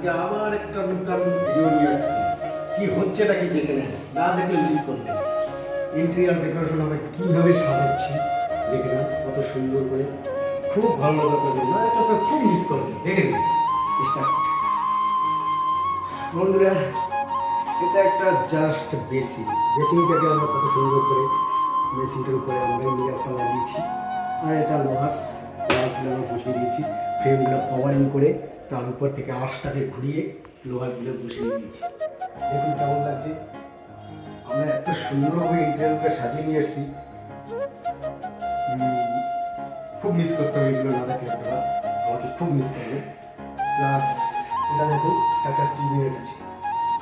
আজকে আবার একটা নতুন ভিডিও নিয়ে আসছি। কি হচ্ছে নাকি দেখে নেন, না দেখলে মিস করবেন। ইন্টেরিয়র ডেকোরেশন আমরা কীভাবে সাজাচ্ছি দেখে নেন, কত সুন্দর করে। খুব ভালো লাগবে আপনাদের, না এটা তো খুব মিস করবেন। দেখে নিন স্টার্ট। বন্ধুরা, এটা একটা জাস্ট বেসিনটাকে আমরা কত সুন্দর করে বেসিনটার উপরে আমরা মিরারটা লাগিয়েছি। আর এটা লোহার লাইটগুলো আমরা বসিয়ে দিয়েছি, ফ্রেমগুলো কভারিং করে তার উপর থেকে আঁশটাকে ঘুরিয়ে লোহারগুলো বসিয়ে দিয়েছি। দেখুন কেমন লাগছে। আমরা এত সুন্দরভাবে ইন্টারভিউকে সাজিয়ে নিয়ে এসেছি, খুব মিস করতে হবে এগুলো না দেখলে। একটা আমাকে খুব মিস করবে। প্লাস এটা দেখুন একটা টিভি আছে।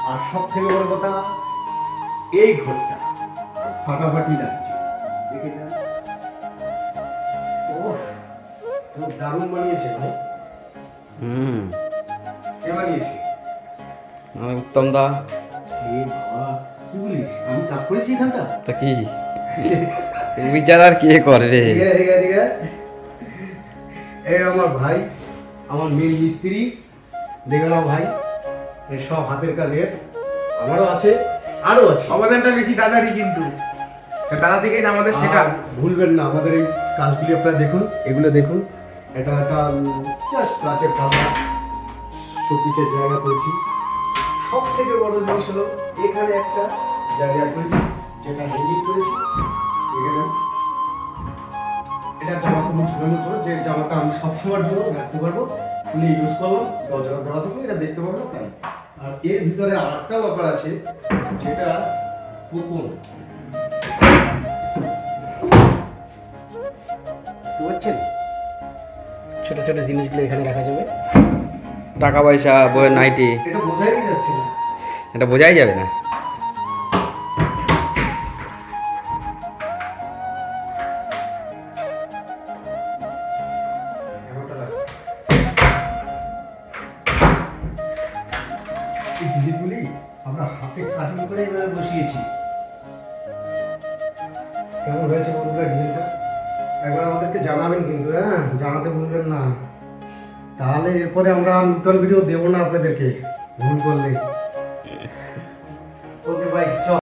আর সব থেকে বড় কথা, এই ঘরটা ফাটাফাটি লাগছে, দেখে যান। ওহ, খুব দারুণ বানিয়েছে ভাই। কে বানিয়েছে? উত্তম দা। এই বাবা, কি বলিস? আমি কাজ করেছি এখানটা। তা কি বিচার আর কে করবে? এই আমার ভাই, আমার মেয়ে মিস্ত্রি। দেখে নাও ভাই, এই সব হাতের কাজের আমারও আছে, আরও আছে। অবদানটা বেশি দাদারই, কিন্তু দাদা থেকেই না আমাদের শেখা। আর ভুলবেন না আমাদের এই কাজগুলি আপনারা দেখুন, এগুলো দেখুন। এটা একটা জাস্ট কাচের পাতা শোপিসের জায়গা করেছি। সব থেকে বড় জিনিস হলো এখানে একটা জায়গা করেছি, যেটা হ্যাঙ্গিং করেছি। এখানে এটা জামা কাপড় ঝুলানোর জন্য, যে জামাটা আমি সবসময়ের জন্য রাখতে পারবো, খুলে ইউজ করলাম, দরজাটা দেওয়া থাকলে এটা দেখতে পারবো তাই। আর এর ভিতরে আরেকটা লকার আছে, যেটা কুপন। বুঝছেন, ছোট ছোট জিনিসগুলো এখানে রাখা যাবে। টাকা পয়সা, বইয়ের নাইটি, এটা বোঝাই যাচ্ছে না। এটা বোঝাই যাবে না। এই জিনিসগুলি আমরা হাতে কাটিং করে এভাবে বসিয়েছি। কেমন হয়েছে বন্ধুরা ডিজাইনটা? একবার আমাদেরকে জানাবেন কিন্তু, হ্যাঁ, জানাতে ভুলবেন না। তাহলে এরপরে আমরা নতুন ভিডিও দেবো না আপনাদেরকে, ভুল করলে। ওকে ভাই, চল।